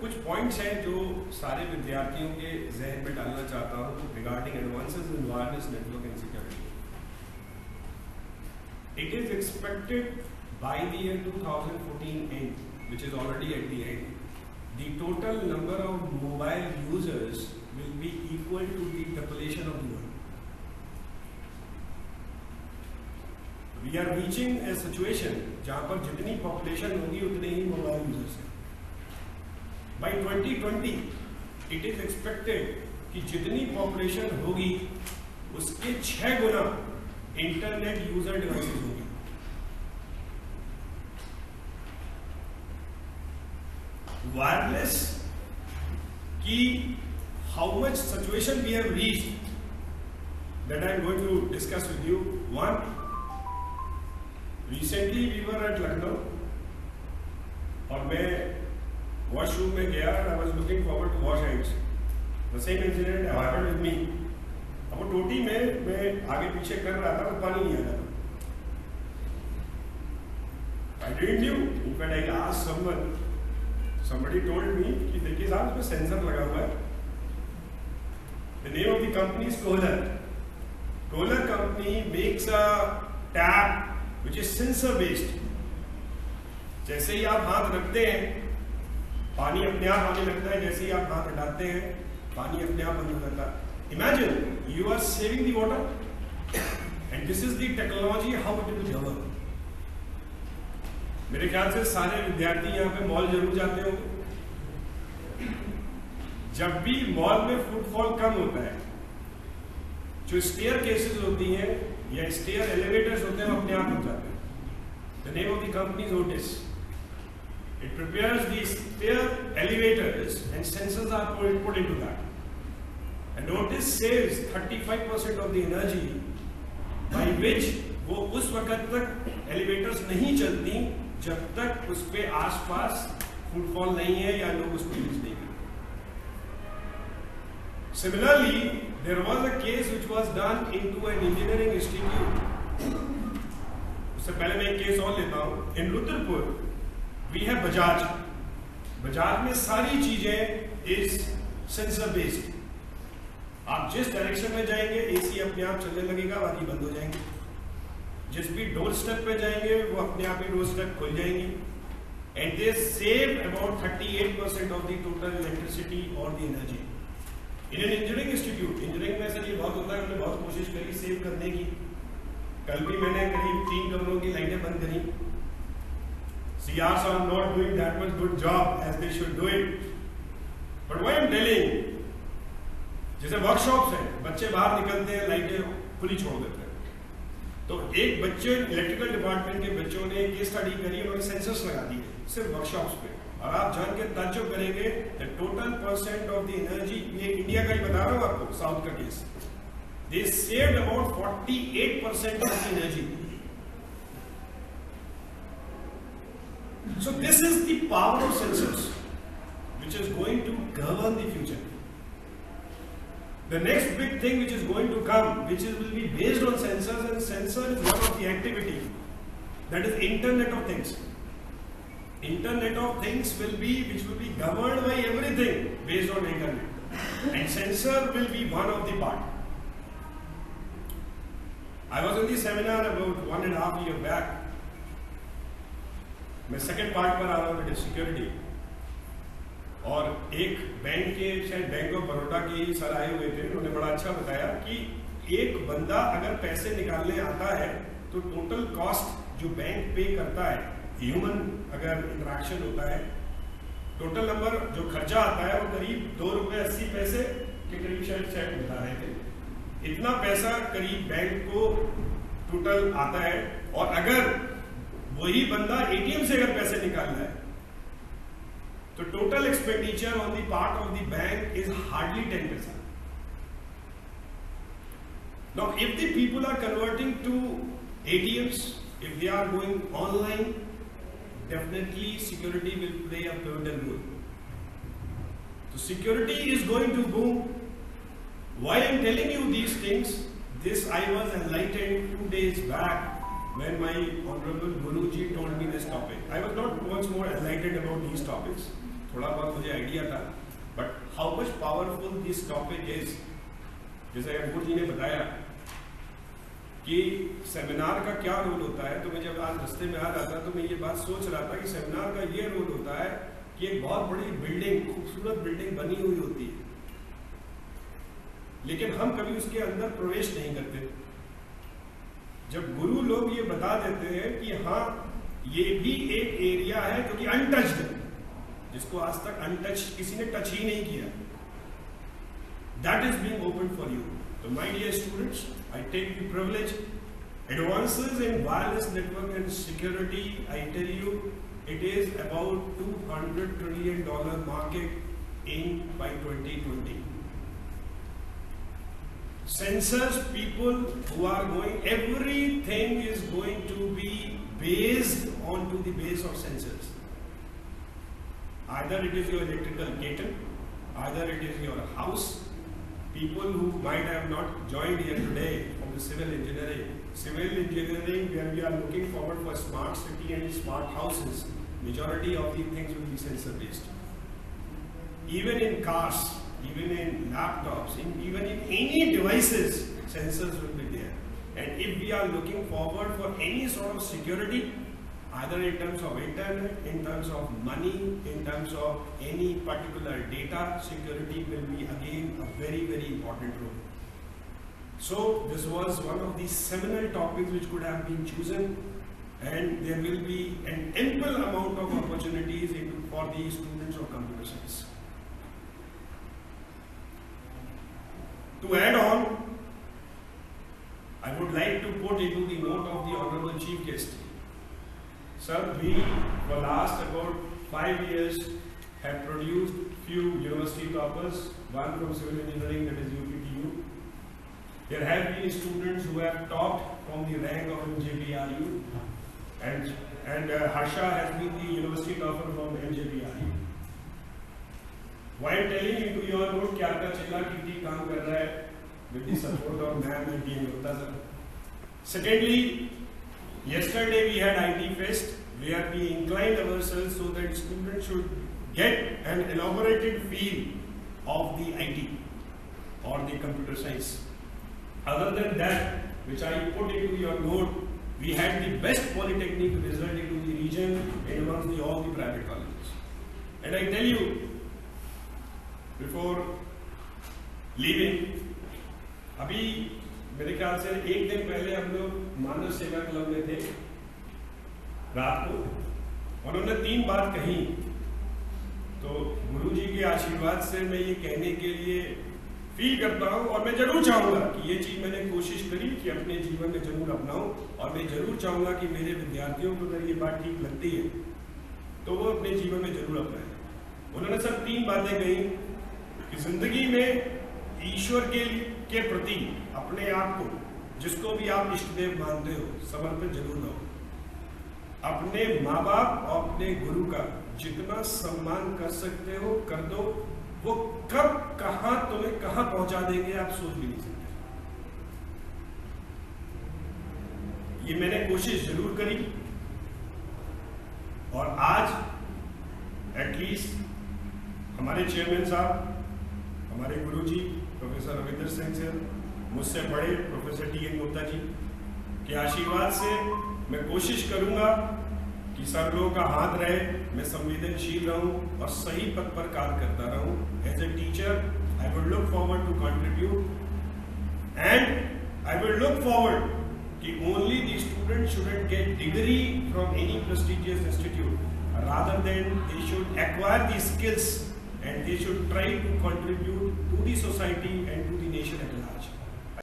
कुछ पॉइंट्स हैं जो सारे विद्यार्थियों के जहन में डालना चाहता हूँ regarding advances in wireless network and security. It is expected by the year 2014 end, which is already at the end, the total number of mobile users will be equal to the population of the world. We are reaching a situation जहाँ पर जितनी population होगी उतने ही mobile users हैं। By 2020, it is expected कि जितनी population होगी उसके 6 गुना इंटरनेट यूजर डिवाइसेस होंगे। वायरलेस की how much situation we have reached that I am going to discuss with you. One, recently we were at Lucknow और मैं वॉशरूम में गया। I was looking forward to wash hands. The same incident happened with me. अब वो टोटी में मैं आगे पीछे कर रहा था तो पानी नहीं आ रहा। I didn't knew. In fact, I asked someone. Somebody told me कि देखिए साहब इसमें सेंसर लगा हुआ है। The name of the company is Kohler. Kohler company makes a tap which is sensor based. जैसे ही आप हाथ रखते हैं पानी अपने आप आने लगता है, जैसे ही आप हाथ हटाते हैं पानी अपने आप बंद हो जाता है। Imagine you are saving the water, and this is the technology how it will govern. मेरे ख्याल से सारे विद्यार्थी यहाँ पे मॉल जरूर जाते होंगे। जब भी मॉल में फुटफॉल कम होता है, जो स्टेयर केसेस होती हैं या स्टेयर एलिवेटर्स होते हैं वो अपने आप रुक जाते हैं। The name of the company is Otis. It prepares the stair elevators and sensors are put into that. And Otis saves 35% of the energy by which वो उस वक्त तक एलिवेटर्स नहीं चलती जब तक उस पे आसपास फुटफॉल नहीं है या लोग उसको यूज नहीं करते। Similarly, there was a case which was done into an engineering institute. उससे पहले मैं एक केस और लेता हूँ। In Rudrapur we have Bajaj. Bajaj में सारी चीजें इज सेंसर बेस्ड। आप जिस डायरेक्शन में जाएंगे एसी अपने आप चलने लगेगा, बाकी बंद हो जाएंगे। जिस भी डोर स्टेप पे जाएंगे वो अपने आप ही डोर स्टेप खुल जाएंगे। And they save about 38% of the total electricity और the energy. In an engineering institute, engineering में सर ये बहुत होता है, हमने बहुत कोशिश करी सेव करने की। कल भी मैंने करीब 3 कमरों की लाइटें बंद करी। CRs are not doing that much good job as they should do it. But why I'm telling, जैसे वर्कशॉप्स हैं, बच्चे बाहर निकलते हैं लाइटें खुली छोड़ देते हैं। तो एक बच्चे इलेक्ट्रिकल डिपार्टमेंट के बच्चों ने केस स्टडी करी, उन्होंने सेंसर्स लगा दिए सिर्फ वर्कशॉप्स पे। और आप जान के ताज्जुब करेंगे the total percent of the energy, ये इंडिया का ही बता रहा हूँ आपको, साउथ का case, they saved about 48% of the energy. So this is the power of sensors which is going to govern the future. The next big thing which is going to come, which will be based on sensors, and sensor is one of the activity, that is Internet of Things. Internet of Things which will be governed by everything based on internet, and sensor will be one of the part. I was in the seminar about 1.5 years back. मैं second part पर आ रहा हूँ, security. और एक bank के, शायद bank of Baroda के ही sir आए हुए थे, उन्होंने बड़ा अच्छा बताया कि एक बंदा अगर पैसे निकालने आता है तो टोटल कॉस्ट जो बैंक पे करता है, ह्यूमन अगर इंटरेक्शन होता है, टोटल नंबर जो खर्चा आता है वो करीब ₹2.80 के करीब शायद सेट बता रहे थे। इतना पैसा करीब बैंक को टोटल आता है। और अगर वही बंदा एटीएम से अगर पैसे निकालना है तो total expenditure on the part of the bank is hardly 10%. Now, if the people are converting to ATMs, if they are going online, definitely security will play a pivotal role. So security is going to boom. Why I am telling you these things? This I was enlightened 2 days back when my honorable Guruji told me this topic. I was not much more enlightened about these topics. थोड़ा बहुत मुझे idea था, but how much powerful this topic is, जैसे अंकुर जी ने बताया कि seminar का क्या रोल होता है, तो मैं जब आज रास्ते में आ रहा था तो मैं ये बात सोच रहा था कि सेमिनार का ये रोल होता है कि एक बहुत बड़ी बिल्डिंग, खूबसूरत बिल्डिंग बनी हुई होती है, लेकिन हम कभी उसके अंदर प्रवेश नहीं करते। जब गुरु लोग ये बता देते हैं कि हाँ ये भी एक एरिया है जो कि अनटच्ड है, जिसको आज तक अनटच्ड किसी ने टच ही नहीं किया, that is being open for you. तो my dear students, I take the privilege. Advances in wireless network and security, I tell you, it is about $200 trillion market by 2020. Sensors, people who are going, everything is going to be based onto the base of sensors. Either it is your electrical kettle, either it is your house. People who might have not joined here today from the civil engineering where we are looking forward for smart city and smart houses, majority of the things will be sensor based. Even in cars, even in laptops, even in any devices, sensors will be there. And if we are looking forward for any sort of security, either in terms of internet, in terms of money, in terms of any particular data, security will be again a very, very important role. So this was one of the seminal topics which could have been chosen, and there will be an ample amount of opportunities for the students of computer science. To add on, I would like to put into the note of the Honorable Chief Guest. Sir, we for last about 5 years have produced few university toppers, one from civil engineering, that is UPTU. There have been students who have topped from the rank of MJBRU, and Harsha has been the university topper from MJBRU. While telling into your note कि आपका चेला कितनी काम कर रहा है with the support of ma'am and team होता sir. Secondly, yesterday we had IT Fest where we inclined ourselves so that students should get an elaborated feel of the IT or the computer science. Other than that, which I put into your note, we had the best polytechnic result into the region and amongst all the private colleges. And I tell you, before leaving, अभी मेरे ख्याल से एक दिन पहले हम लोग मानव सेवा क्लब में थे रात को, और उन्होंने 3 बात कही। तो गुरुजी के आशीर्वाद से मैं ये कहने के लिए फील करता हूँ, और मैं जरूर चाहूँगा कि ये चीज़ मैंने कोशिश करी कि अपने जीवन में जरूर अपनाऊँ, और मैं जरूर चाहूँगा कि मेरे विद्यार्थियों को अगर ये बात ठीक लगती है तो वो अपने जीवन में जरूर अपनाएं। उन्होंने सब 3 बातें कही कि जिंदगी में ईश्वर के प्रति अपने आप को, जिसको भी आप इष्टदेव मानते हो, समर्पित जरूर हो। अपने माँ बाप और अपने गुरु का जितना सम्मान कर सकते हो कर दो, वो कब कहां तुम्हें कहां पहुंचा देंगे आप सोच भी नहीं सकते। ये मैंने कोशिश जरूर करी, और आज एटलीस्ट हमारे चेयरमैन साहब, हमारे गुरुजी प्रोफेसर रविंदर सिंह सर, मुझसे बड़े प्रोफेसर टी.एन. गुप्ता जी के आशीर्वाद से मैं कोशिश करूंगा कि सब लोगों का हाथ रहे, मैं संवेदनशील रहूं और सही पथ पर कार्य करता रहूं। As a teacher I would look forward to contribute, and I would look forward कि only the student shouldn't get degree from any prestigious institute, rather than they should acquire the skills and they should try to contribute to the society and to the nation at large.